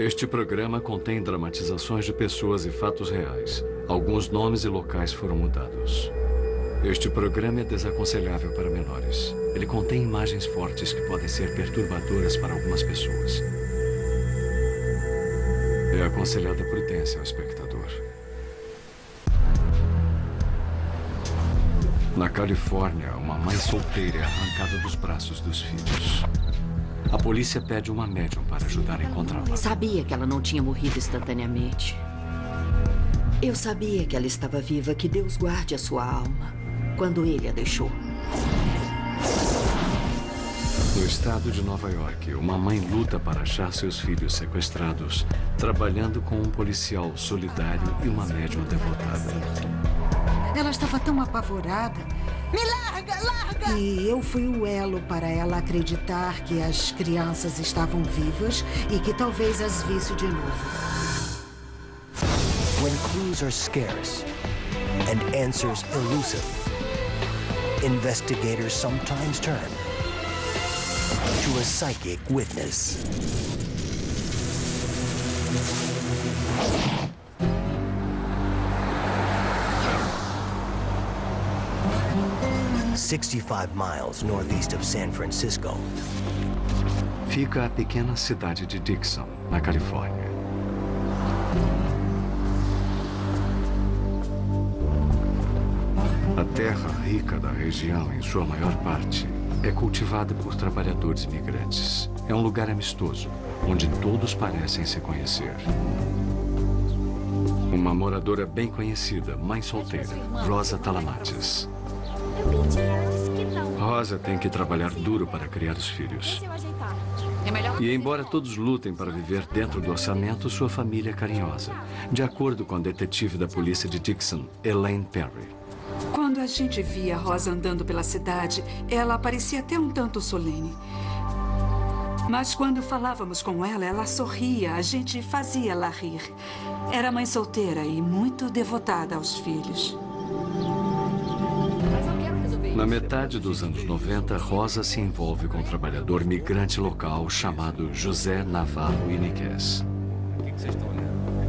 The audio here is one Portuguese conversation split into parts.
Este programa contém dramatizações de pessoas e fatos reais. Alguns nomes e locais foram mudados. Este programa é desaconselhável para menores. Ele contém imagens fortes que podem ser perturbadoras para algumas pessoas. É aconselhada prudência ao espectador. Na Califórnia, uma mãe solteira é arrancada dos braços dos filhos. A polícia pede uma médium para ajudar a encontrá-la. Sabia que ela não tinha morrido instantaneamente. Eu sabia que ela estava viva, que Deus guarde a sua alma, quando ele a deixou. No estado de Nova York, uma mãe luta para achar seus filhos sequestrados, trabalhando com um policial solidário e uma médium devotada. Ela estava tão apavorada. Me larga, larga! E eu fui o elo para ela acreditar que as crianças estavam vivas e que talvez as visse de novo. When clues are scarce and answers elusive, investigators sometimes turn to a psychic witness. "65 miles northeast of San Francisco. Fica a pequena cidade de Dixon, na Califórnia. A terra rica da região, em sua maior parte, é cultivada por trabalhadores migrantes. É um lugar amistoso, onde todos parecem se conhecer. Uma moradora bem conhecida, mãe solteira, Rosa Talamates. Rosa tem que trabalhar duro para criar os filhos. E embora todos lutem para viver dentro do orçamento, sua família é carinhosa, de acordo com a detetive da polícia de Dixon, Elaine Perry. Quando a gente via Rosa andando pela cidade, ela parecia até um tanto solene. Mas quando falávamos com ela, ela sorria, a gente fazia ela rir. Era mãe solteira e muito devotada aos filhos. Na metade dos anos 90, Rosa se envolve com um trabalhador migrante local chamado José Navarro Iniquez.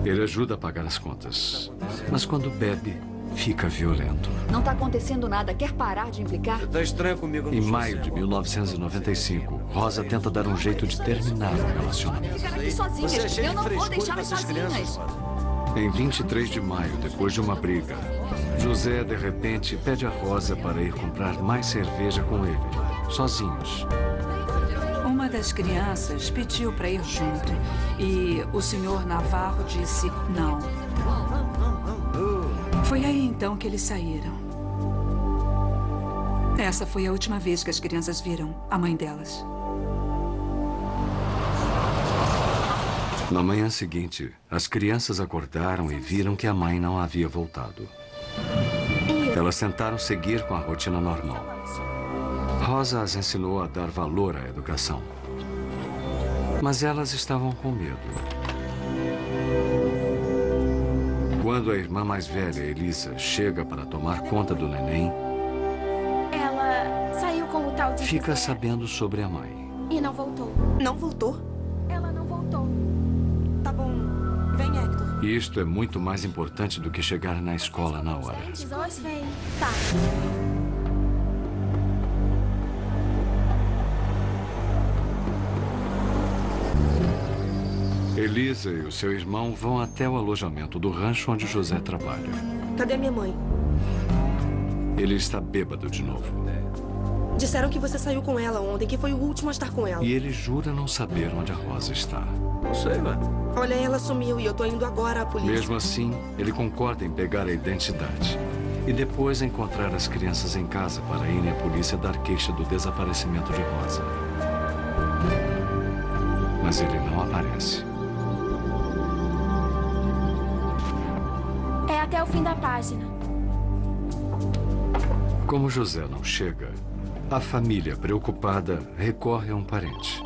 Ele ajuda a pagar as contas, mas quando bebe, fica violento. Não está acontecendo nada. Quer parar de implicar? Tá estranho comigo. Em maio de 1995, Rosa tenta dar um jeito de terminar o relacionamento. Ficar aqui sozinhas. Eu não vou deixá-las sozinhas. Em 23 de maio, depois de uma briga, José, de repente, pede a Rosa para ir comprar mais cerveja com ele, sozinhos. Uma das crianças pediu para ir junto e o senhor Navarro disse não. Foi aí então que eles saíram. Essa foi a última vez que as crianças viram a mãe delas. Na manhã seguinte, as crianças acordaram e viram que a mãe não havia voltado. Elas tentaram seguir com a rotina normal. Rosa as ensinou a dar valor à educação. Mas elas estavam com medo. Quando a irmã mais velha, Elisa, chega para tomar conta do neném, ela saiu com o tal de fica José sabendo sobre a mãe. e não voltou. Não voltou? Ela não voltou. Tá bom. Vem, Hector. E isto é muito mais importante do que chegar na escola na hora. Hoje vem. Tá. Elisa e o seu irmão vão até o alojamento do rancho onde José trabalha. Cadê minha mãe? Ele está bêbado de novo. Disseram que você saiu com ela ontem, que foi o último a estar com ela. E ele jura não saber onde a Rosa está. Não sei, ué. Olha, ela sumiu e eu tô indo agora à polícia. Mesmo assim, ele concorda em pegar a identidade. E depois encontrar as crianças em casa para irem à polícia dar queixa do desaparecimento de Rosa. Mas ele não aparece. É até o fim da página. Como José não chega, a família, preocupada, recorre a um parente.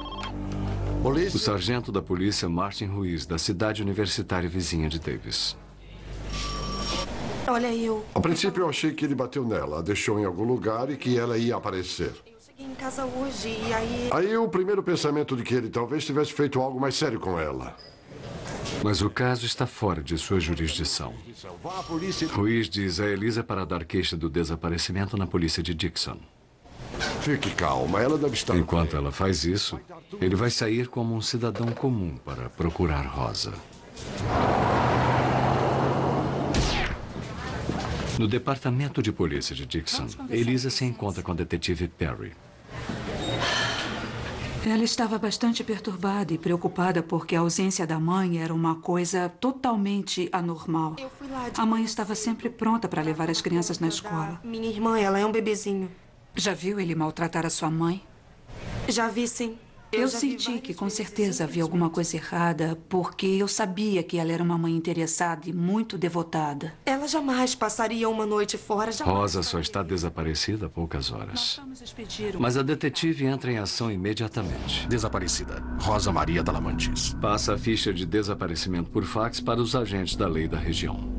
O sargento da polícia, Martin Ruiz, da cidade universitária vizinha de Davis. Olha, A princípio eu achei que ele bateu nela, a deixou em algum lugar e que ela ia aparecer. Eu cheguei em casa hoje e aí... Aí o primeiro pensamento de que ele talvez tivesse feito algo mais sério com ela. Mas o caso está fora de sua jurisdição. Ruiz diz a Elisa para dar queixa do desaparecimento na polícia de Dixon. Fique calma, ela deve estar... Enquanto ela faz isso, ele vai sair como um cidadão comum para procurar Rosa. No departamento de polícia de Dixon, Elisa se encontra com o detetive Perry. Ela estava bastante perturbada e preocupada porque a ausência da mãe era uma coisa totalmente anormal. A mãe estava sempre pronta para levar as crianças na escola. Minha irmã, ela é um bebezinho. Já viu ele maltratar a sua mãe? Já vi, sim. Eu senti que com certeza havia alguma coisa errada, porque eu sabia que ela era uma mãe interessada e muito devotada. Ela jamais passaria uma noite fora. Rosa só está desaparecida há poucas horas. Mas a detetive entra em ação imediatamente. Desaparecida. Rosa Maria Talamantes. Passa a ficha de desaparecimento por fax para os agentes da lei da região.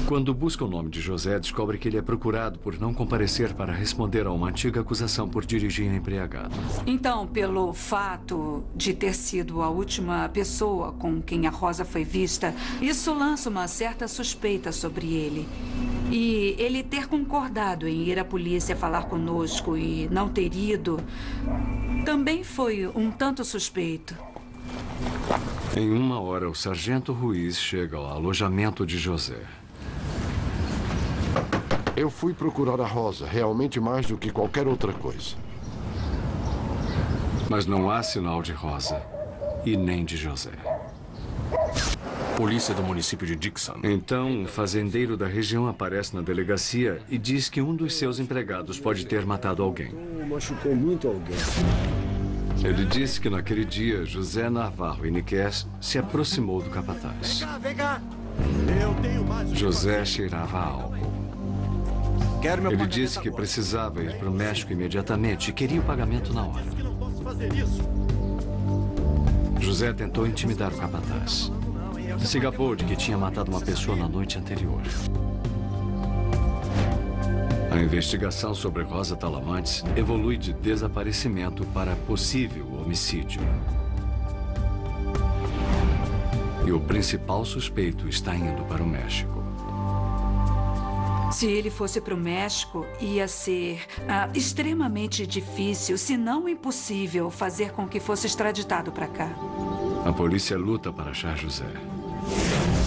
Quando busca o nome de José, descobre que ele é procurado por não comparecer para responder a uma antiga acusação por dirigir embriagado. Então, pelo fato de ter sido a última pessoa com quem a Rosa foi vista, isso lança uma certa suspeita sobre ele. E ele ter concordado em ir à polícia falar conosco e não ter ido, também foi um tanto suspeito. Em 1 hora, o sargento Ruiz chega ao alojamento de José. Eu fui procurar a Rosa, realmente mais do que qualquer outra coisa. Mas não há sinal de Rosa e nem de José. Polícia do município de Dixon. Então, um fazendeiro da região aparece na delegacia e diz que um dos seus empregados pode ter matado alguém. Machucou muito alguém. Ele disse que naquele dia, José Navarro Iniquez se aproximou do capataz. Vem cá. José cheirava álcool. Ele disse que precisava ir para o México imediatamente e queria o pagamento na hora. José tentou intimidar o capataz. Se gabou de que tinha matado uma pessoa na noite anterior. A investigação sobre Rosa Talamantes evolui de desaparecimento para possível homicídio. E o principal suspeito está indo para o México. Se ele fosse para o México, ia ser extremamente difícil, se não impossível, fazer com que fosse extraditado para cá. A polícia luta para achar José.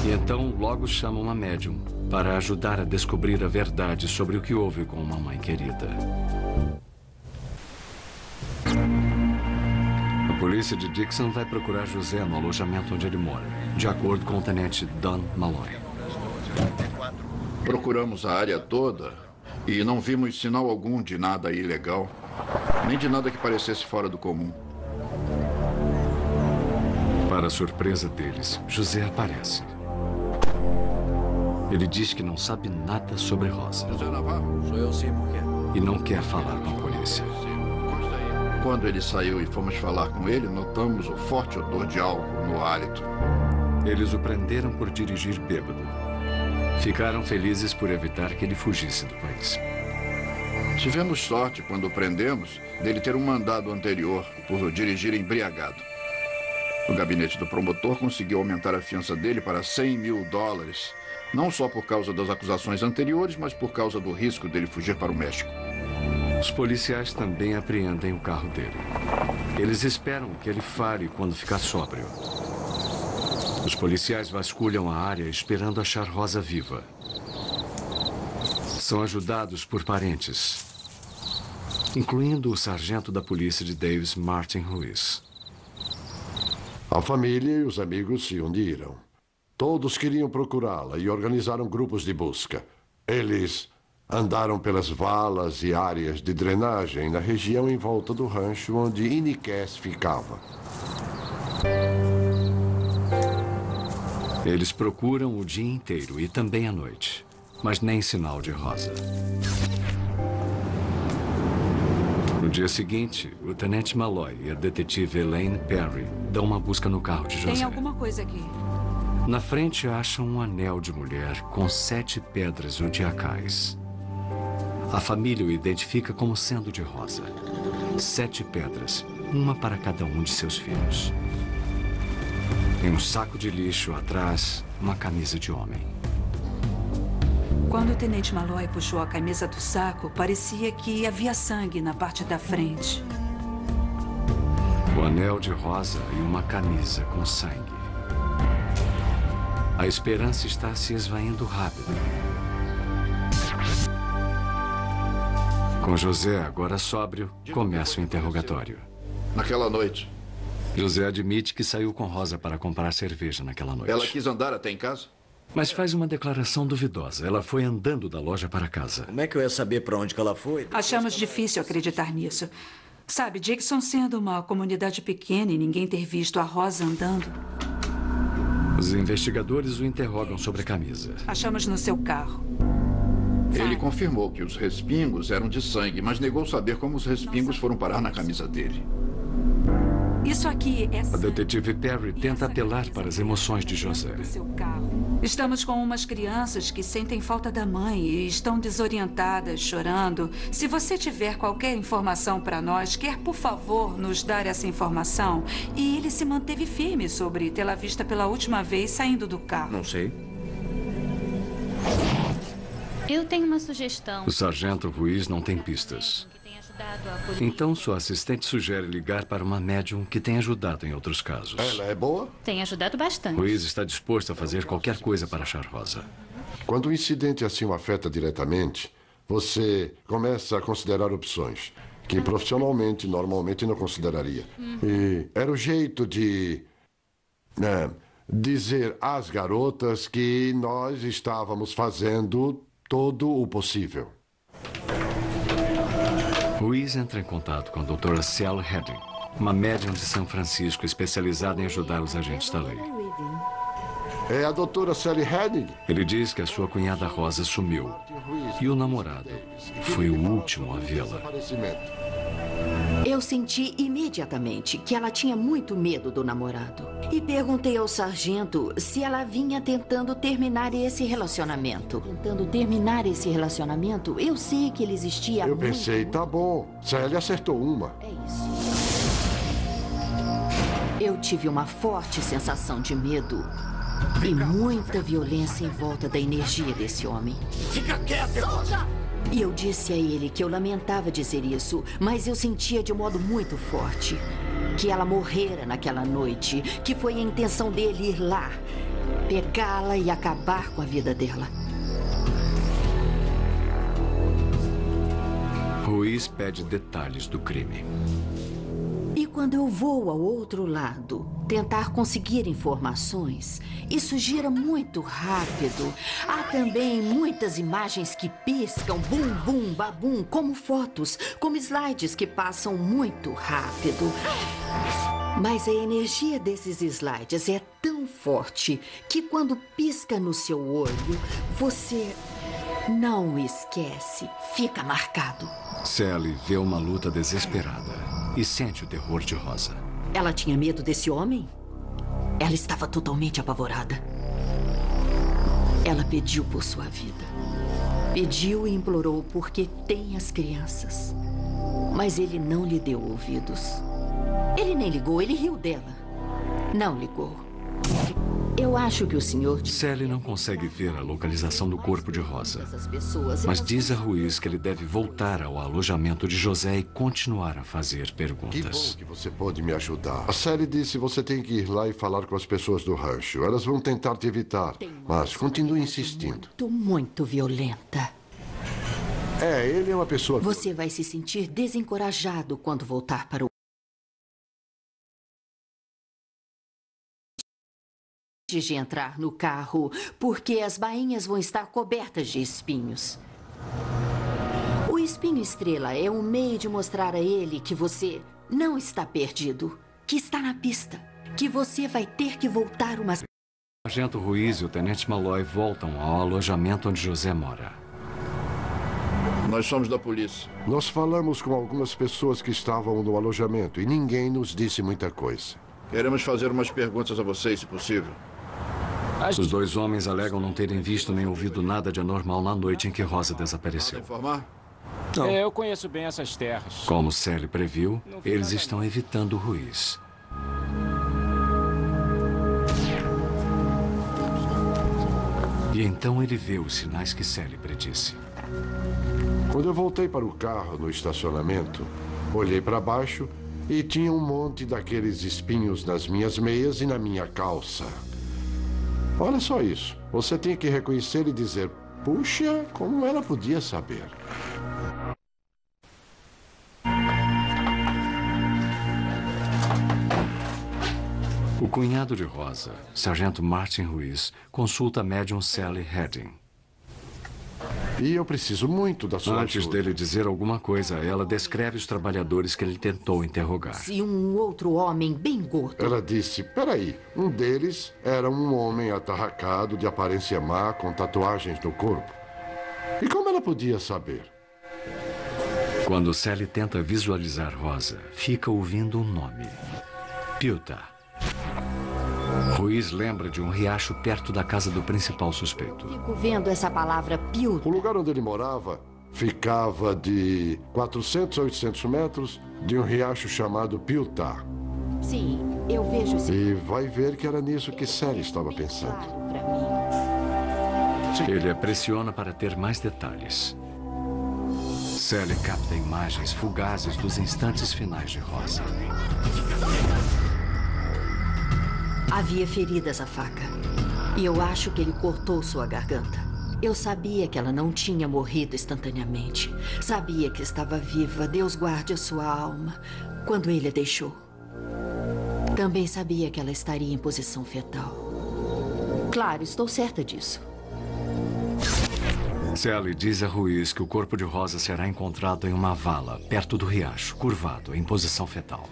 E então logo chama uma médium para ajudar a descobrir a verdade sobre o que houve com uma mãe querida. A polícia de Dixon vai procurar José no alojamento onde ele mora, de acordo com o tenente Don Malloy. Procuramos a área toda e não vimos sinal algum de nada ilegal, nem de nada que parecesse fora do comum. Para a surpresa deles, José aparece. Ele diz que não sabe nada sobre Rosa. José Navarro? Sou eu sim, por quê? E não quer falar com a polícia. Quando ele saiu e fomos falar com ele, notamos o forte odor de álcool no hálito. Eles o prenderam por dirigir bêbado. Ficaram felizes por evitar que ele fugisse do país. Tivemos sorte, quando o prendemos, dele ter um mandado anterior por dirigir embriagado. O gabinete do promotor conseguiu aumentar a fiança dele para $100 mil, não só por causa das acusações anteriores, mas por causa do risco dele fugir para o México. Os policiais também apreendem o carro dele. Eles esperam que ele fale quando ficar sóbrio. Os policiais vasculham a área esperando achar Rosa viva. São ajudados por parentes, incluindo o sargento da polícia de Davis, Martin Ruiz. A família e os amigos se uniram. Todos queriam procurá-la e organizaram grupos de busca. Eles andaram pelas valas e áreas de drenagem na região em volta do rancho onde Iniquez ficava. Eles procuram o dia inteiro e também à noite, mas nem sinal de Rosa. No dia seguinte, o tenente Malloy e a detetive Elaine Perry dão uma busca no carro de José. Tem alguma coisa aqui. Na frente acham um anel de mulher com 7 pedras zodiacais. A família o identifica como sendo de Rosa. 7 pedras, uma para cada um de seus filhos. Em um saco de lixo atrás, uma camisa de homem. Quando o Tenente Malloy puxou a camisa do saco, parecia que havia sangue na parte da frente. O anel de rosa e uma camisa com sangue. A esperança está se esvaindo rápido. Com José agora sóbrio, começa o interrogatório. Naquela noite, José admite que saiu com Rosa para comprar cerveja naquela noite. ela quis andar até em casa? Mas faz uma declaração duvidosa. Ela foi andando da loja para casa. Como é que eu ia saber para onde que ela foi? Achamos difícil acreditar nisso. Sabe, Dixon sendo uma comunidade pequena e ninguém ter visto a Rosa andando. Os investigadores o interrogam sobre a camisa. Achamos no seu carro. Ele confirmou que os respingos eram de sangue, mas negou saber como os respingos foram parar na camisa dele. Isso aqui é... A detetive Perry tenta apelar para as emoções de José. Estamos com umas crianças que sentem falta da mãe e estão desorientadas, chorando. Se você tiver qualquer informação para nós, quer, por favor, nos dar essa informação? E ele se manteve firme sobre tê-la vista pela última vez saindo do carro. Não sei. Eu tenho uma sugestão. O sargento Ruiz não tem pistas. Então sua assistente sugere ligar para uma médium que tem ajudado em outros casos. Ela é boa? Tem ajudado bastante. Ruiz está disposto a fazer qualquer coisa para achar Rosa. Quando um incidente assim o afeta diretamente, você começa a considerar opções que profissionalmente, normalmente não consideraria. E era o jeito de dizer às garotas que nós estávamos fazendo todo o possível. Ruiz entra em contato com a doutora Sally Heading, uma médium de São Francisco especializada em ajudar os agentes da lei. É a doutora Sally Heading? Ele diz que a sua cunhada Rosa sumiu e o namorado foi o último a vê-la. Eu senti imediatamente que ela tinha muito medo do namorado. E perguntei ao sargento se ela vinha tentando terminar esse relacionamento. Eu sei que ele existia há Eu pensei, tá bom, Sally acertou uma. É isso. Eu tive uma forte sensação de medo e muita violência em volta da energia desse homem. Fica quieto, Rosa! E eu disse a ele que eu lamentava dizer isso, mas eu sentia de um modo muito forte que ela morrera naquela noite, que foi a intenção dele ir lá, pegá-la e acabar com a vida dela. Ruiz pede detalhes do crime. E quando eu vou ao outro lado, tentar conseguir informações, isso gira muito rápido. Há também muitas imagens que piscam, bum, bum, babum, como fotos, como slides que passam muito rápido. Mas a energia desses slides é tão forte que quando pisca no seu olho, você não esquece, fica marcado. Sally vê uma luta desesperada e sente o terror de Rosa. Ela tinha medo desse homem? Ela estava totalmente apavorada. Ela pediu por sua vida. Pediu e implorou porque tem as crianças. Mas ele não lhe deu ouvidos. Ele nem ligou, ele riu dela. Não ligou. Eu acho que o senhor... Sally não consegue ver a localização do corpo de Rosa, mas diz a Ruiz que ele deve voltar ao alojamento de José e continuar a fazer perguntas. Que bom que você pode me ajudar. A Sally disse que você tem que ir lá e falar com as pessoas do rancho. Elas vão tentar te evitar, mas continue insistindo. Muito violenta. É, ele é uma pessoa... Você vai se sentir desencorajado quando voltar para o... de entrar no carro, porque as bainhas vão estar cobertas de espinhos. O espinho estrela é um meio de mostrar a ele que você não está perdido, que está na pista, que você vai ter que voltar umas... O sargento Ruiz e o tenente Malloy voltam ao alojamento onde José mora. Nós somos da polícia. Nós falamos com algumas pessoas que estavam no alojamento e ninguém nos disse muita coisa. Queremos fazer umas perguntas a vocês, se possível. Os dois homens alegam não terem visto nem ouvido nada de anormal na noite em que Rosa desapareceu. Informar? Não. Eu conheço bem essas terras. Como Sally previu, eles estão evitando Ruiz. E então ele vê os sinais que Sally predisse. Quando eu voltei para o carro no estacionamento, olhei para baixo e tinha um monte daqueles espinhos nas minhas meias e na minha calça. Olha só isso. Você tem que reconhecer e dizer, puxa, como ela podia saber? O cunhado de Rosa, Sargento Martin Ruiz, consulta a médium Sally Heading. E eu preciso muito da sua Antes ajuda. dele dizer alguma coisa, ela descreve os trabalhadores que ele tentou interrogar. E um outro homem bem gordo. Ela disse, peraí, um deles era um homem atarracado, de aparência má, com tatuagens no corpo. E como ela podia saber? Quando Sally tenta visualizar Rosa, fica ouvindo um nome. Pilta. Ruiz lembra de um riacho perto da casa do principal suspeito. Fico vendo essa palavra Pilta. O lugar onde ele morava ficava de 400 a 800 metros de um riacho chamado Pilta. Sim, eu vejo sim. E vai ver que era nisso que Sally estava pensando. Ele a pressiona para ter mais detalhes. Sally capta imagens fugazes dos instantes finais de Rosa. Havia feridas à faca. E eu acho que ele cortou sua garganta. Eu sabia que ela não tinha morrido instantaneamente. Sabia que estava viva, Deus guarde a sua alma, quando ele a deixou. Também sabia que ela estaria em posição fetal. Claro, estou certa disso. Sally diz a Ruiz que o corpo de Rosa será encontrado em uma vala, perto do riacho, curvado, em posição fetal.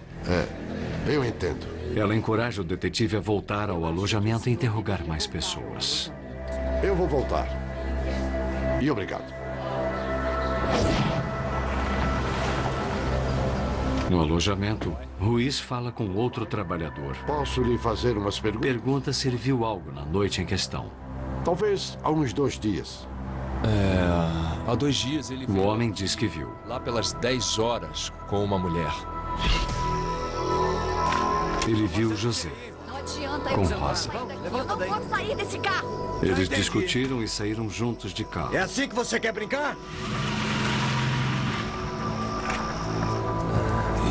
Eu entendo. Ela encoraja o detetive a voltar ao alojamento e interrogar mais pessoas. Eu vou voltar. E obrigado. No alojamento, Ruiz fala com outro trabalhador. Posso lhe fazer umas perguntas? Pergunta se ele viu algo na noite em questão. Talvez há uns 2 dias. Há 2 dias ele O homem diz que viu. Lá pelas 10 horas, com uma mulher. Ele viu José com Rosa. Eu não posso sair desse carro. Eles discutiram e saíram juntos de carro. É assim que você quer brincar?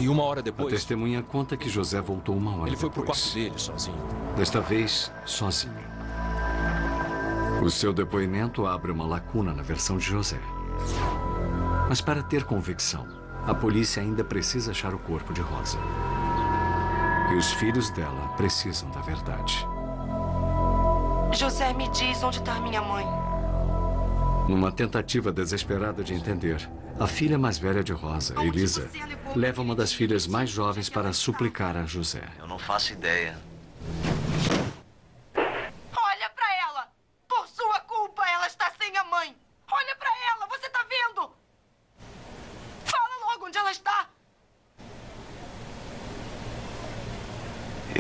E 1 hora depois... A testemunha conta que José voltou 1 hora depois. Ele foi pro quarto dele, sozinho. Desta vez, sozinho. O seu depoimento abre uma lacuna na versão de José. Mas para ter convicção, a polícia ainda precisa achar o corpo de Rosa. E os filhos dela precisam da verdade. José, me diz onde está minha mãe. Numa tentativa desesperada de entender, a filha mais velha de Rosa, Elisa, leva uma das filhas mais jovens para suplicar a José. Eu não faço ideia. Olha pra ela! Por sua culpa, ela está sem a mãe. Olha pra ela, você tá vendo? Fala logo onde ela está.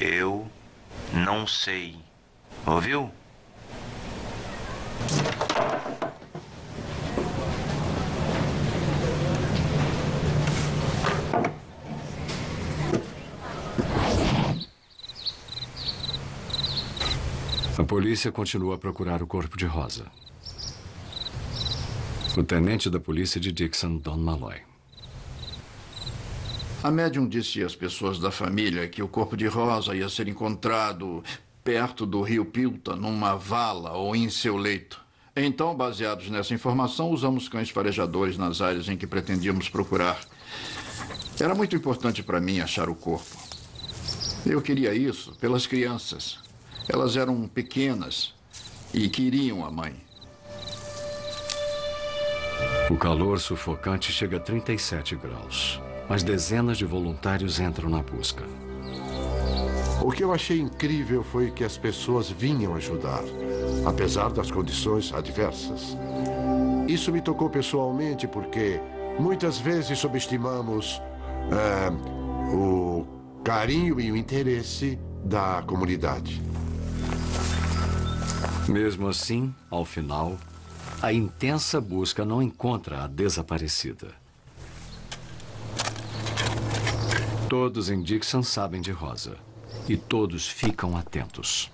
Eu não sei. Ouviu? A polícia continua a procurar o corpo de Rosa. O tenente da polícia de Dixon, Don Malloy. A médium disse às pessoas da família que o corpo de Rosa ia ser encontrado perto do rio Pilta, numa vala ou em seu leito. Então, baseados nessa informação, usamos cães farejadores nas áreas em que pretendíamos procurar. Era muito importante para mim achar o corpo. Eu queria isso pelas crianças. Elas eram pequenas e queriam a mãe. O calor sufocante chega a 37 graus. Mas dezenas de voluntários entram na busca. O que eu achei incrível foi que as pessoas vinham ajudar, apesar das condições adversas. Isso me tocou pessoalmente porque muitas vezes subestimamos o carinho e o interesse da comunidade. Mesmo assim, ao final, a intensa busca não encontra a desaparecida. Todos em Dixon sabem de Rosa. E todos ficam atentos.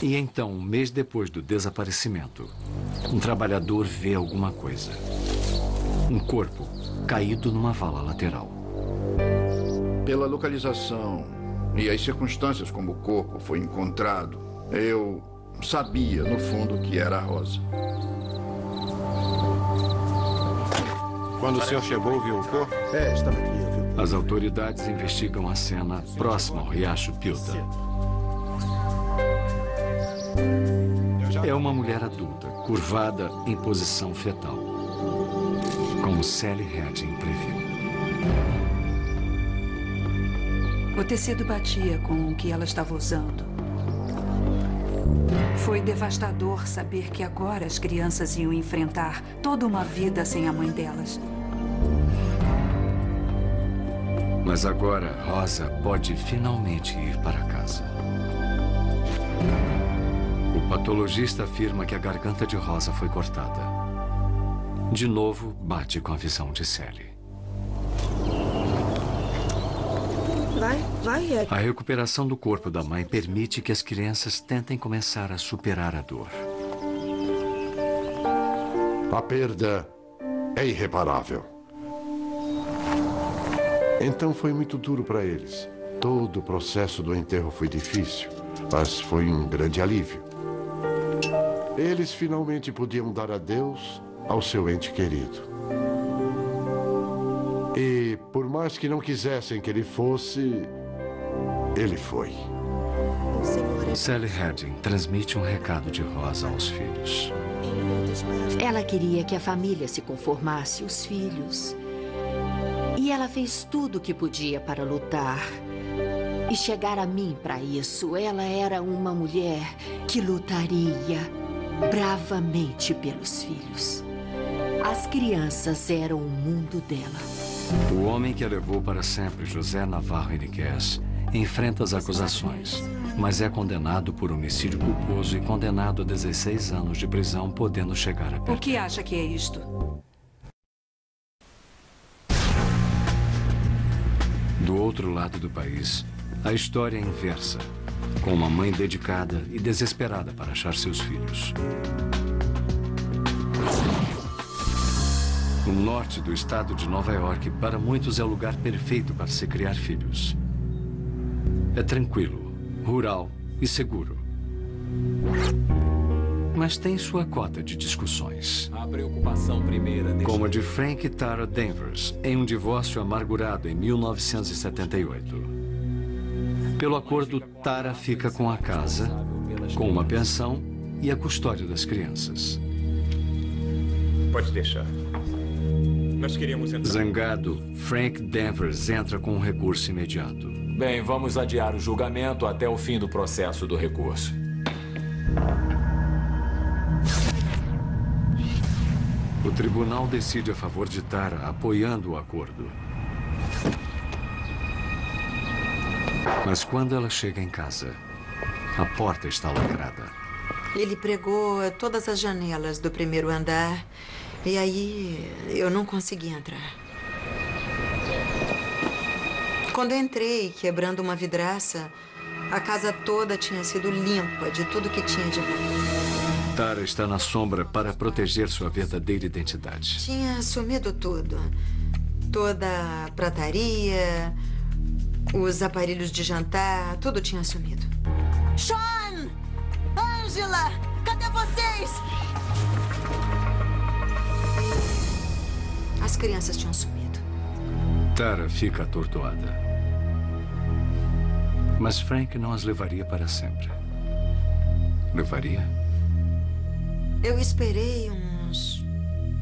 E então, um mês depois do desaparecimento, um trabalhador vê alguma coisa. Um corpo caído numa vala lateral. Pela localização e as circunstâncias como o corpo foi encontrado, eu sabia, no fundo, que era a Rosa. Quando o senhor chegou, viu o corpo? Estava aqui, eu vi. As autoridades investigam a cena próxima ao riacho Pilta. É uma mulher adulta, curvada em posição fetal, como Sally Redding previu. O tecido batia com o que ela estava usando. Foi devastador saber que agora as crianças iam enfrentar toda uma vida sem a mãe delas. Mas agora, Rosa pode finalmente ir para casa. O patologista afirma que a garganta de Rosa foi cortada. De novo, bate com a visão de Sally. Vai. A recuperação do corpo da mãe permite que as crianças tentem começar a superar a dor. A perda é irreparável. Então foi muito duro para eles. Todo o processo do enterro foi difícil, mas foi um grande alívio. Eles finalmente podiam dar adeus ao seu ente querido. E, por mais que não quisessem que ele fosse, ele foi. Sally Redding transmite um recado de Rosa aos filhos. Ela queria que a família se conformasse, os filhos. E ela fez tudo o que podia para lutar. E chegar a mim para isso. Ela era uma mulher que lutaria bravamente pelos filhos. As crianças eram o mundo dela. O homem que a levou para sempre, José Navarro Henriquez, enfrenta as acusações, mas é condenado por homicídio culposo e condenado a 16 anos de prisão, podendo chegar a perder. O que acha que é isto? Do outro lado do país, a história é inversa, com uma mãe dedicada e desesperada para achar seus filhos. O norte do estado de Nova York, para muitos, é o lugar perfeito para se criar filhos. É tranquilo, rural e seguro. Mas tem sua cota de discussões. A preocupação primeira... Como a de Frank e Tara Danvers, em um divórcio amargurado em 1978. Pelo acordo, Tara fica com a casa, com uma pensão e a custódia das crianças. Pode deixar. Nós queríamos entrar. Zangado, Frank Danvers entra com um recurso imediato. Bem, vamos adiar o julgamento até o fim do processo do recurso. O tribunal decide a favor de Tara, apoiando o acordo. Mas quando ela chega em casa, a porta está lacrada. Ele pregou todas as janelas do primeiro andar e aí eu não consegui entrar. Quando eu entrei, quebrando uma vidraça, a casa toda tinha sido limpa de tudo que tinha de ruim. Tara está na sombra para proteger sua verdadeira identidade. Tinha sumido tudo. Toda a prataria, os aparelhos de jantar, tudo tinha sumido. Sean! Angela! Cadê vocês? As crianças tinham sumido. Tara fica atordoada. Mas Frank não as levaria para sempre. Levaria? Eu esperei uns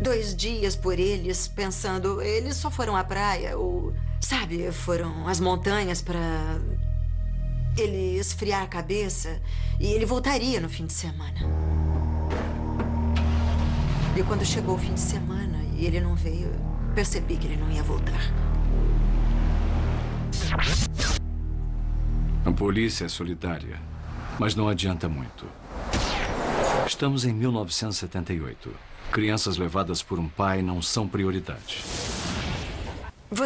2 dias por eles, pensando, eles só foram à praia, ou, sabe, foram às montanhas para ele esfriar a cabeça e ele voltaria no fim de semana. E quando chegou o fim de semana e ele não veio, eu percebi que ele não ia voltar. A polícia é solidária, mas não adianta muito. Estamos em 1978. Crianças levadas por um pai não são prioridade.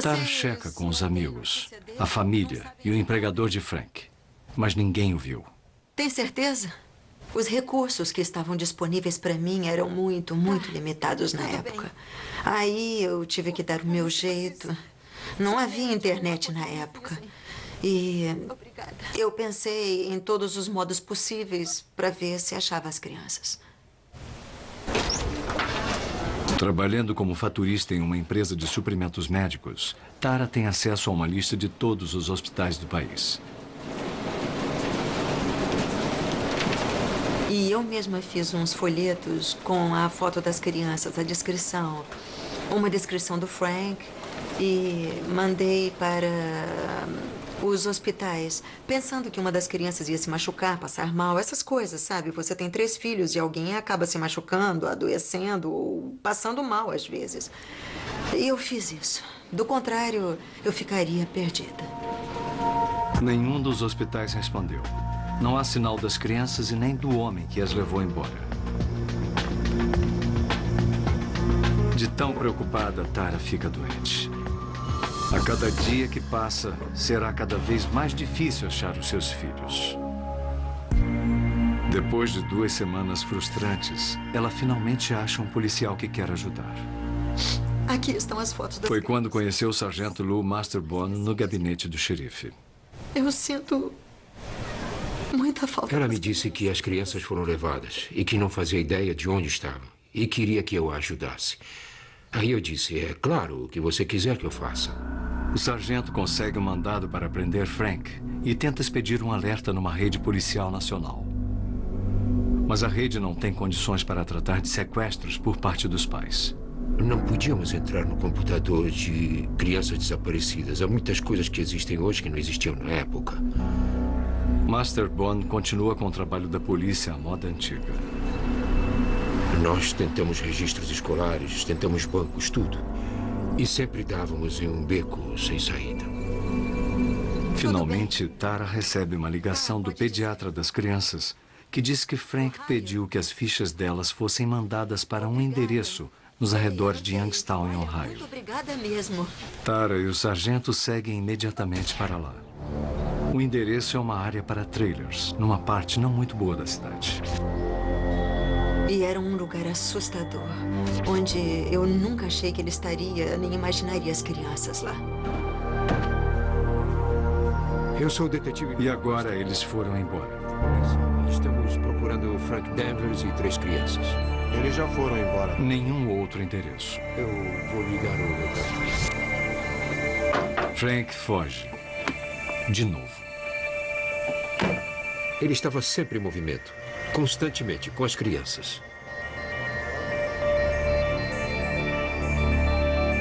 Tara checa com os amigos, a família e o empregador de Frank. Mas ninguém o viu. Tem certeza? Os recursos que estavam disponíveis para mim eram muito limitados na época. Aí eu tive que dar o meu jeito. Não havia internet na época. E eu pensei em todos os modos possíveis para ver se achava as crianças. Trabalhando como faturista em uma empresa de suprimentos médicos, Tara tem acesso a uma lista de todos os hospitais do país. E eu mesma fiz uns folhetos com a foto das crianças, a descrição. Uma descrição do Frank e mandei para os hospitais, pensando que uma das crianças ia se machucar, passar mal, essas coisas, sabe? Você tem 3 filhos e alguém acaba se machucando, adoecendo ou passando mal às vezes. E eu fiz isso. Do contrário, eu ficaria perdida. Nenhum dos hospitais respondeu. Não há sinal das crianças e nem do homem que as levou embora. De tão preocupada, Tara fica doente. A cada dia que passa, será cada vez mais difícil achar os seus filhos. Depois de 2 semanas frustrantes, ela finalmente acha um policial que quer ajudar. Aqui estão as fotos das Foi crianças. quando conheceu o sargento Lou Masterbone no gabinete do xerife. Eu sinto muita falta. Ela me disse que as crianças foram levadas e que não fazia ideia de onde estavam e queria que eu a ajudasse. Aí eu disse, é claro, o que você quiser que eu faça. O sargento consegue um mandado para prender Frank e tenta expedir um alerta numa rede policial nacional. Mas a rede não tem condições para tratar de sequestros por parte dos pais. Não podíamos entrar no computador de crianças desaparecidas. Há muitas coisas que existem hoje que não existiam na época. Masterbone continua com o trabalho da polícia à moda antiga. Nós tentamos registros escolares, tentamos bancos, tudo. E sempre dávamos em um beco sem saída. Finalmente, Tara recebe uma ligação do pediatra das crianças que diz que Frank pediu que as fichas delas fossem mandadas para um endereço nos arredores de Youngstown, em Ohio. Muito obrigada mesmo. Tara e o sargento seguem imediatamente para lá. O endereço é uma área para trailers, numa parte não muito boa da cidade. E era um lugar assustador, onde eu nunca achei que ele estaria, nem imaginaria as crianças lá. Eu sou o detetive. E agora eles foram embora. Estamos procurando o Frank Danvers e 3 crianças. Eles já foram embora. Nenhum outro endereço. Eu vou ligar o local. Frank foge. De novo. Ele estava sempre em movimento. Constantemente, com as crianças.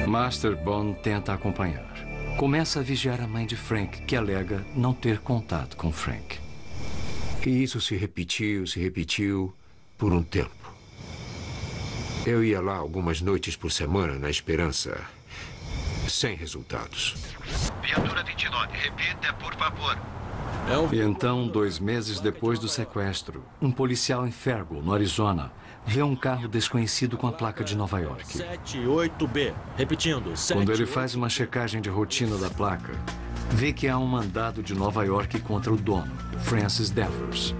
Masterbone tenta acompanhar. Começa a vigiar a mãe de Frank, que alega não ter contato com Frank. E isso se repetiu por um tempo. Eu ia lá algumas noites por semana, na esperança, sem resultados. Viatura 29, repita, por favor. E então, 2 meses depois do sequestro, um policial em Fargo, no Arizona, vê um carro desconhecido com a placa de Nova York. 78B. Repetindo, 78B. Quando ele faz uma checagem de rotina da placa, vê que há um mandado de Nova York contra o dono, Francis Danvers.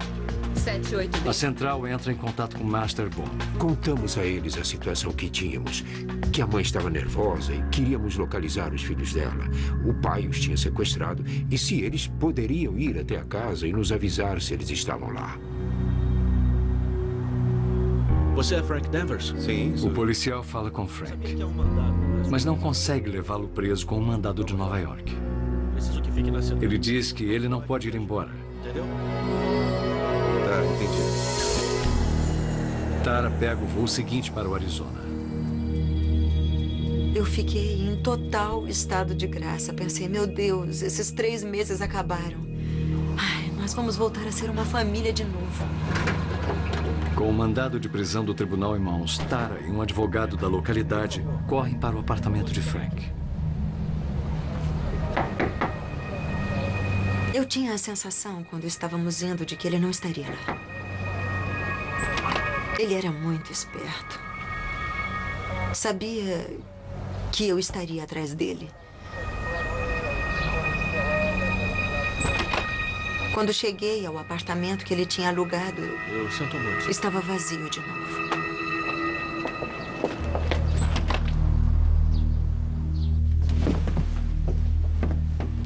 78B. A central entra em contato com Masterbone. Contamos a eles a situação que tínhamos, que a mãe estava nervosa e queríamos localizar os filhos dela. O pai os tinha sequestrado e se eles poderiam ir até a casa e nos avisar se eles estavam lá. Você é Frank Danvers? Sim. O policial fala com Frank, mas não consegue levá-lo preso com um mandado de Nova York. Preciso que fique na central. Ele diz que ele não pode ir embora. Entendeu? Tá, entendi. Tara pega o voo seguinte para o Arizona. Eu fiquei em total estado de graça. Pensei, meu Deus, esses 3 meses acabaram. Ai, nós vamos voltar a ser uma família de novo. Com o mandado de prisão do tribunal em mãos, Tara e um advogado da localidade correm para o apartamento de Frank. Eu tinha a sensação, quando estávamos indo, de que ele não estaria lá. Ele era muito esperto. Sabia que eu estaria atrás dele. Quando cheguei ao apartamento que ele tinha alugado, Eu sinto muito. estava vazio de novo.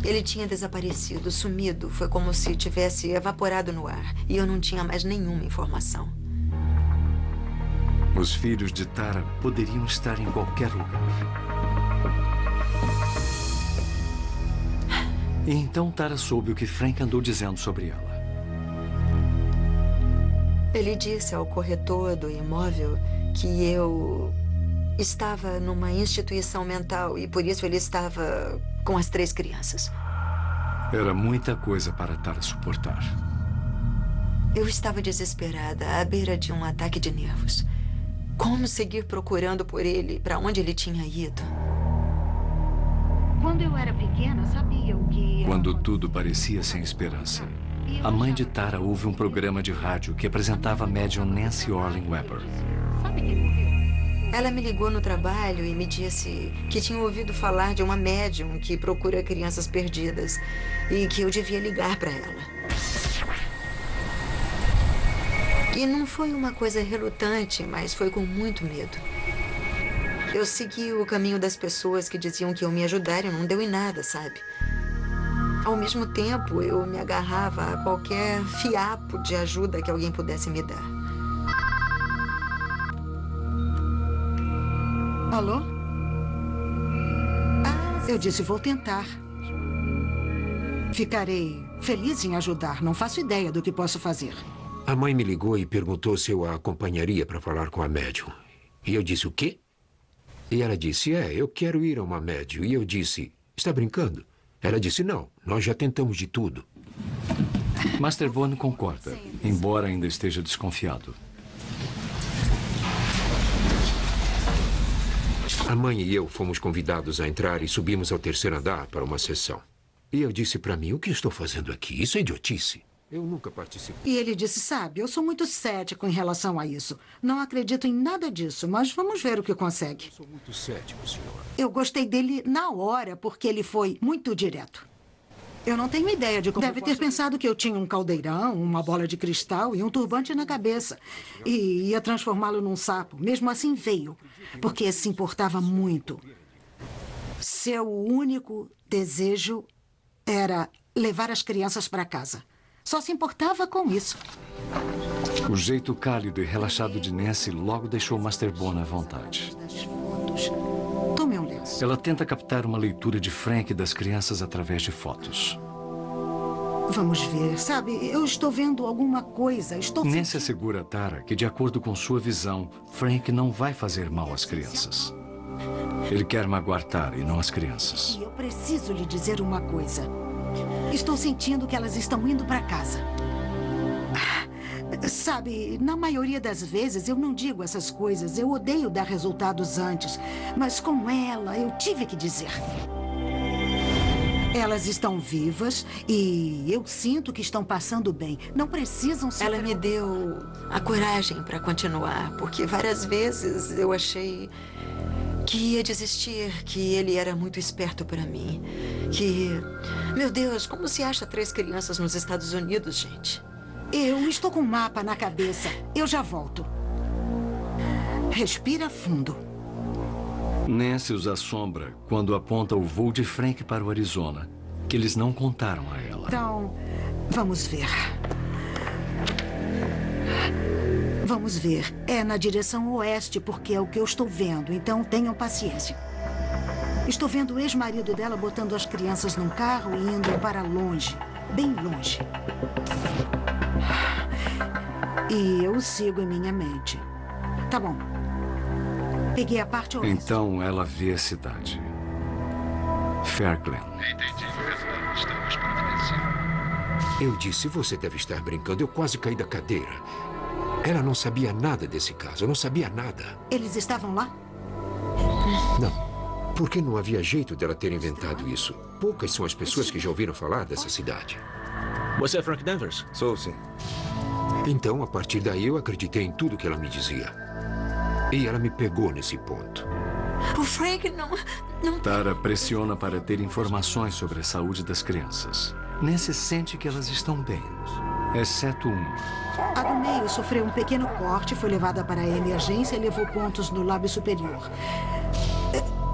Ele tinha desaparecido, sumido. Foi como se tivesse evaporado no ar. E eu não tinha mais nenhuma informação. Os filhos de Tara poderiam estar em qualquer lugar. E então Tara soube o que Frank andou dizendo sobre ela. Ele disse ao corretor do imóvel que eu estava numa instituição mental e por isso ele estava com as 3 crianças. Era muita coisa para Tara suportar. Eu estava desesperada, à beira de um ataque de nervos. Como seguir procurando por ele, para onde ele tinha ido? Quando eu era pequena, sabia o que ia Quando tudo parecia sem esperança, a mãe de Tara ouve um programa de rádio que apresentava a médium Nancy Orlean Webber. Ela me ligou no trabalho e me disse que tinha ouvido falar de uma médium que procura crianças perdidas e que eu devia ligar para ela. E não foi uma coisa relutante, mas foi com muito medo. Eu segui o caminho das pessoas que diziam que iam me ajudar e não deu em nada, sabe? Ao mesmo tempo, eu me agarrava a qualquer fiapo de ajuda que alguém pudesse me dar. Alô? Eu disse, vou tentar. Ficarei feliz em ajudar. Não faço ideia do que posso fazer. A mãe me ligou e perguntou se eu a acompanharia para falar com a médium. E eu disse, o quê? E ela disse, eu quero ir a uma médium. E eu disse, está brincando? Ela disse, não, nós já tentamos de tudo. Master Bone concorda, embora ainda esteja desconfiado. A mãe e eu fomos convidados a entrar e subimos ao 3º andar para uma sessão. E eu disse para mim, o que estou fazendo aqui? Isso é idiotice. Eu nunca participei. E ele disse, sabe, eu sou muito cético em relação a isso. Não acredito em nada disso, mas vamos ver o que consegue. Eu sou muito cético, senhora. Eu gostei dele na hora, porque ele foi muito direto. Eu não tenho ideia de como... Deve ter pensado que eu tinha um caldeirão, uma bola de cristal e um turbante na cabeça. E ia transformá-lo num sapo. Mesmo assim veio, porque se importava muito. Seu único desejo era levar as crianças para casa. Só se importava com isso. O jeito cálido e relaxado de Nancy logo deixou Master Bone à vontade. Tome um lenço. Ela tenta captar uma leitura de Frank das crianças através de fotos. Vamos ver. Sabe, eu estou vendo alguma coisa. Nancy assegura a Tara que, de acordo com sua visão, Frank não vai fazer mal às crianças. Ele quer magoar Tara e não as crianças. E eu preciso lhe dizer uma coisa. Estou sentindo que elas estão indo para casa. Sabe, na maioria das vezes eu não digo essas coisas. Eu odeio dar resultados antes. Mas com ela, eu tive que dizer. Elas estão vivas e eu sinto que estão passando bem. Não precisam se... Ela me deu a coragem para continuar, porque várias vezes eu achei que ia desistir, que ele era muito esperto para mim. Que... Meu Deus, como se acha 3 crianças nos Estados Unidos, gente? Eu estou com um mapa na cabeça. Eu já volto. Respira fundo. Nancy os assombra quando aponta o voo de Frank para o Arizona, que eles não contaram a ela. Então, vamos ver. Vamos ver. É na direção oeste, porque é o que eu estou vendo. Então, tenham paciência. Estou vendo o ex-marido dela botando as crianças num carro e indo para longe. Bem longe. E eu sigo em minha mente. Tá bom. Peguei a parte oeste. Então, ela vê a cidade. Fairglen. Entendi. Estamos providenciando. Eu disse, você deve estar brincando. Eu quase caí da cadeira. Ela não sabia nada desse caso. Não sabia nada. Eles estavam lá? Não. Porque não havia jeito dela ter inventado isso. Poucas são as pessoas que já ouviram falar dessa cidade. Você é Frank Danvers? Sou, sim. Então, a partir daí, eu acreditei em tudo que ela me dizia. E ela me pegou nesse ponto. O Frank não... Tara pressiona para ter informações sobre a saúde das crianças. Nancy sente que elas estão bem, exceto uma. A do meio sofreu um pequeno corte, foi levada para a emergência e levou pontos no lábio superior.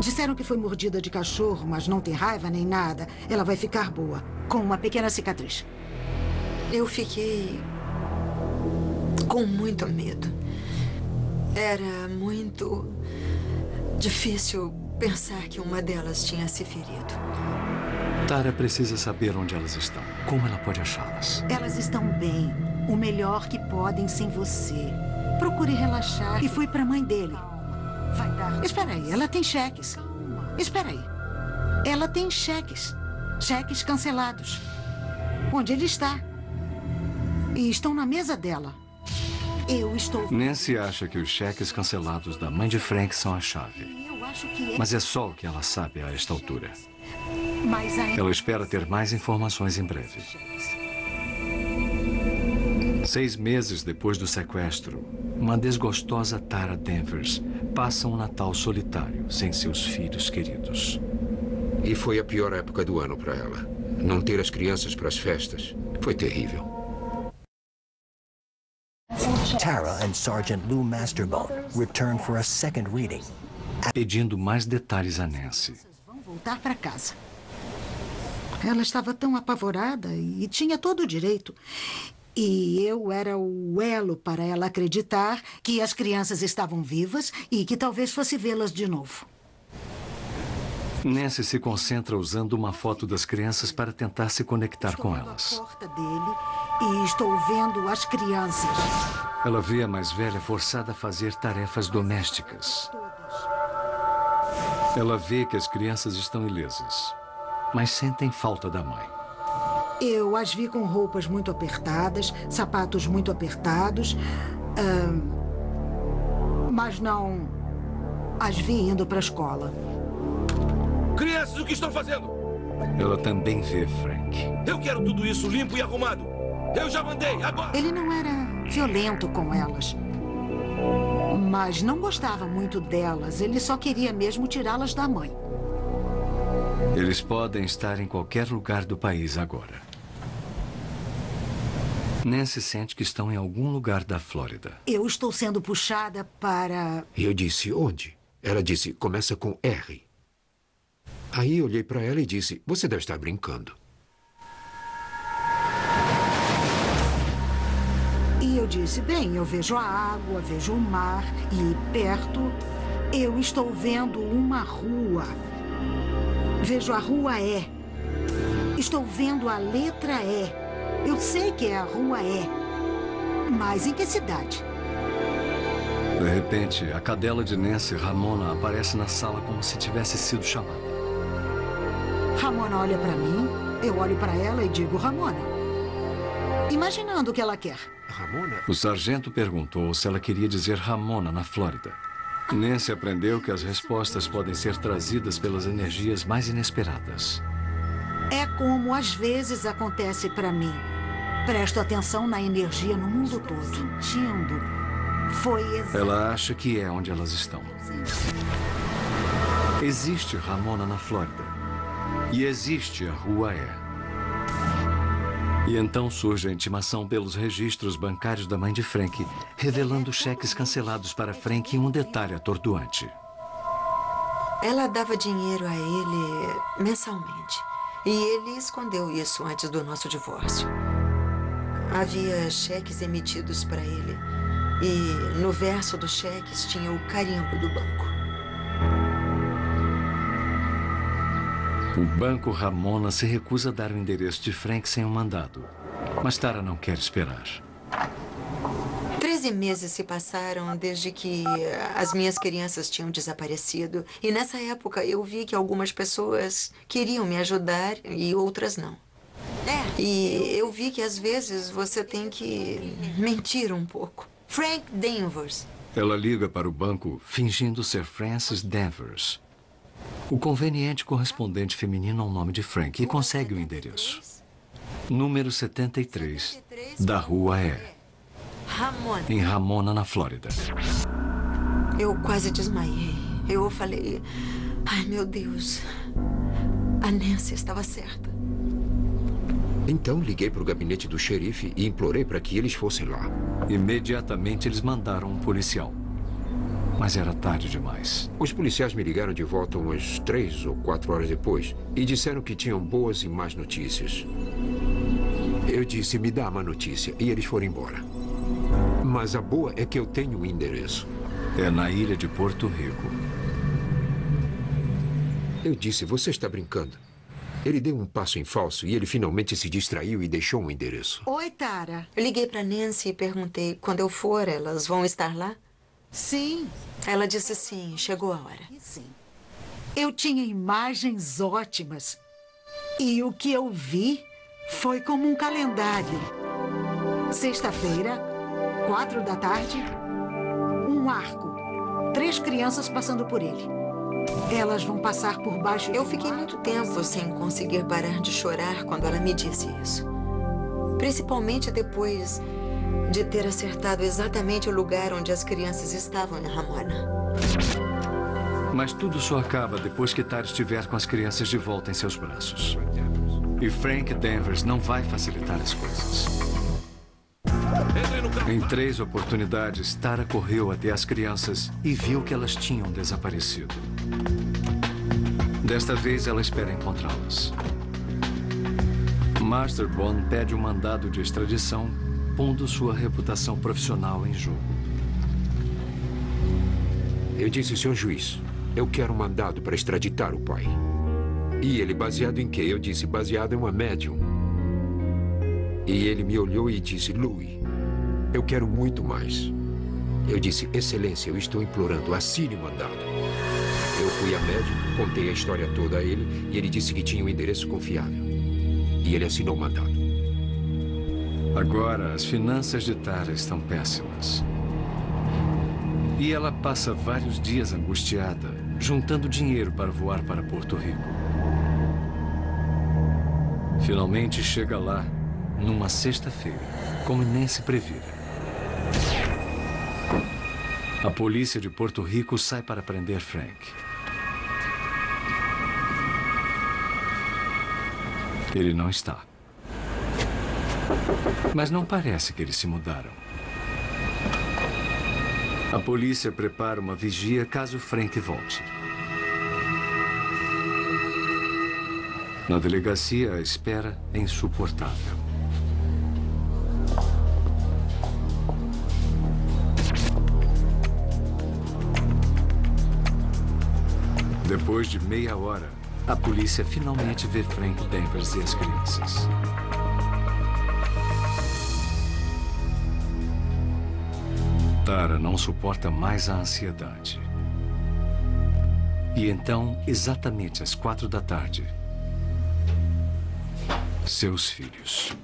Disseram que foi mordida de cachorro, mas não tem raiva nem nada. Ela vai ficar boa, com uma pequena cicatriz. Eu fiquei com muito medo. Era muito difícil pensar que uma delas tinha se ferido. Tara precisa saber onde elas estão. Como ela pode achá-las? Elas estão bem. O melhor que podem sem você. Procure relaxar. E fui para a mãe dele. Vai dar. Espera aí, ela tem cheques. Espera aí. Ela tem cheques. Cheques cancelados. Onde ele está? E estão na mesa dela. Eu estou... Nancy acha que os cheques cancelados da mãe de Frank são a chave. Mas é só o que ela sabe a esta altura. Mas ainda... Ela espera ter mais informações em breve. 6 meses depois do sequestro, uma desgostosa Tara Danvers passa um Natal solitário, sem seus filhos queridos. E foi a pior época do ano para ela. Não ter as crianças para as festas foi terrível. Tara and Sergeant Lou Masterbone return for a second reading. Pedindo mais detalhes a Nancy. Vão voltar para casa. Ela estava tão apavorada e tinha todo o direito. E eu era o elo para ela acreditar que as crianças estavam vivas e que talvez fosse vê-las de novo. Nancy se concentra usando uma foto das crianças para tentar se conectar com elas. Estou na porta dele e estou vendo as crianças. Ela vê a mais velha forçada a fazer tarefas domésticas. Ela vê que as crianças estão ilesas, mas sentem falta da mãe. Eu as vi com roupas muito apertadas, sapatos muito apertados, mas não as vi indo para a escola. Crianças, o que estão fazendo? Ela também vê Frank. Eu quero tudo isso limpo e arrumado. Eu já mandei, agora! Ele não era violento com elas, mas não gostava muito delas. Ele só queria mesmo tirá-las da mãe. Eles podem estar em qualquer lugar do país agora. Nancy sente que estão em algum lugar da Flórida. Eu estou sendo puxada para... Eu disse, onde? Ela disse, começa com R. Aí eu olhei para ela e disse, você deve estar brincando. E eu disse, bem, eu vejo a água, vejo o mar e perto eu estou vendo uma rua. Vejo a rua E. Estou vendo a letra E. Eu sei que é a rua E. Mas em que cidade? De repente, a cadela de Nancy, Ramona, aparece na sala como se tivesse sido chamada. Ramona olha para mim, eu olho para ela e digo, Ramona. Imaginando o que ela quer. Ramona? O sargento perguntou se ela queria dizer Ramona na Flórida. Nancy aprendeu que as respostas podem ser trazidas pelas energias mais inesperadas. É como às vezes acontece para mim. Presto atenção na energia no mundo todo. Sentindo. Ela acha que é onde elas estão. Existe Ramona na Flórida. E existe a Rua E. E então surge a intimação pelos registros bancários da mãe de Frank, revelando cheques cancelados para Frank e um detalhe atordoante. Ela dava dinheiro a ele mensalmente. E ele escondeu isso antes do nosso divórcio. Havia cheques emitidos para ele. E no verso dos cheques tinha o carimbo do banco. O banco Ramona se recusa a dar o endereço de Frank sem um mandado. Mas Tara não quer esperar. 13 meses se passaram desde que as minhas crianças tinham desaparecido. E nessa época eu vi que algumas pessoas queriam me ajudar e outras não. E eu vi que às vezes você tem que mentir um pouco. Frank Danvers. Ela liga para o banco fingindo ser Frances Danvers, o conveniente correspondente feminino ao nome de Frank, e consegue o endereço. Número 73, da Rua E. Ramona. Em Ramona, na Flórida. Eu quase desmaiei. Eu falei, ai meu Deus, a Nancy estava certa. Então liguei para o gabinete do xerife e implorei para que eles fossem lá. Imediatamente eles mandaram um policial. Mas era tarde demais. Os policiais me ligaram de volta umas 3 ou 4 horas depois e disseram que tinham boas e más notícias. Eu disse, me dá a má notícia, e eles foram embora. Mas a boa é que eu tenho um endereço. É na ilha de Porto Rico. Eu disse, você está brincando? Ele deu um passo em falso e ele finalmente se distraiu e deixou um endereço. Oi, Tara. Eu liguei para Nancy e perguntei, quando eu for, elas vão estar lá? Sim. Ela disse sim, chegou a hora. Sim. Eu tinha imagens ótimas. E o que eu vi foi como um calendário. Sexta-feira, 4 da tarde, um arco. 3 crianças passando por ele. Elas vão passar por baixo de... Eu fiquei muito tempo sem conseguir parar de chorar quando ela me disse isso. Principalmente depois de ter acertado exatamente o lugar onde as crianças estavam em Ramona. Mas tudo só acaba depois que Tara estiver com as crianças de volta em seus braços. E Frank Danvers não vai facilitar as coisas. Em 3 oportunidades, Tara correu até as crianças e viu que elas tinham desaparecido. Desta vez, ela espera encontrá-las. Master Bond pede um mandado de extradição, pondo sua reputação profissional em jogo. Eu disse, senhor juiz, eu quero um mandado para extraditar o pai. E ele, baseado em quê? Eu disse, baseado em uma médium. E ele me olhou e disse, Louis, eu quero muito mais. Eu disse, excelência, eu estou implorando, assine o mandado. Eu fui a médium, contei a história toda a ele e ele disse que tinha um endereço confiável. E ele assinou o mandado. Agora, as finanças de Tara estão péssimas. E ela passa vários dias angustiada, juntando dinheiro para voar para Porto Rico. Finalmente chega lá, numa sexta-feira, como Nancy previra. A polícia de Porto Rico sai para prender Frank. Ele não está. Mas não parece que eles se mudaram. A polícia prepara uma vigia caso Frank volte. Na delegacia, a espera é insuportável. Depois de meia hora, a polícia finalmente vê Frank Danvers e as crianças. Tara não suporta mais a ansiedade. E então, exatamente às 4 da tarde, seus filhos.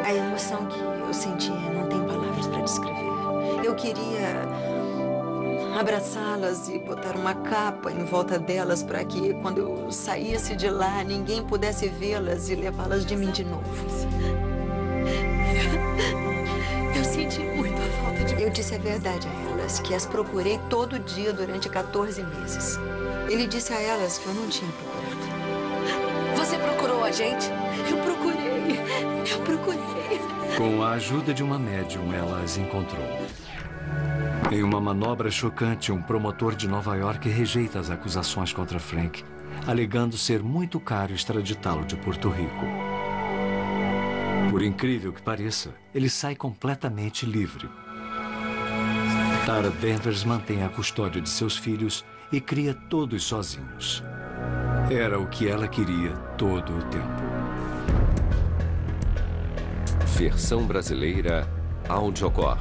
A emoção que eu senti não tem palavras para descrever. Eu queria abraçá-las e botar uma capa em volta delas para que, quando eu saísse de lá, ninguém pudesse vê-las e levá-las de mim de novo. Eu senti muito a falta de... Eu disse a verdade a elas, que as procurei todo dia durante 14 meses. Ele disse a elas que eu não tinha procurado. Você procurou a gente? Eu procurei. Com a ajuda de uma médium, ela as encontrou. Em uma manobra chocante, um promotor de Nova York rejeita as acusações contra Frank, alegando ser muito caro extraditá-lo de Porto Rico. Por incrível que pareça, ele sai completamente livre. Tara Danvers mantém a custódia de seus filhos e cria todos sozinhos. Era o que ela queria todo o tempo. Versão brasileira Audiocorp.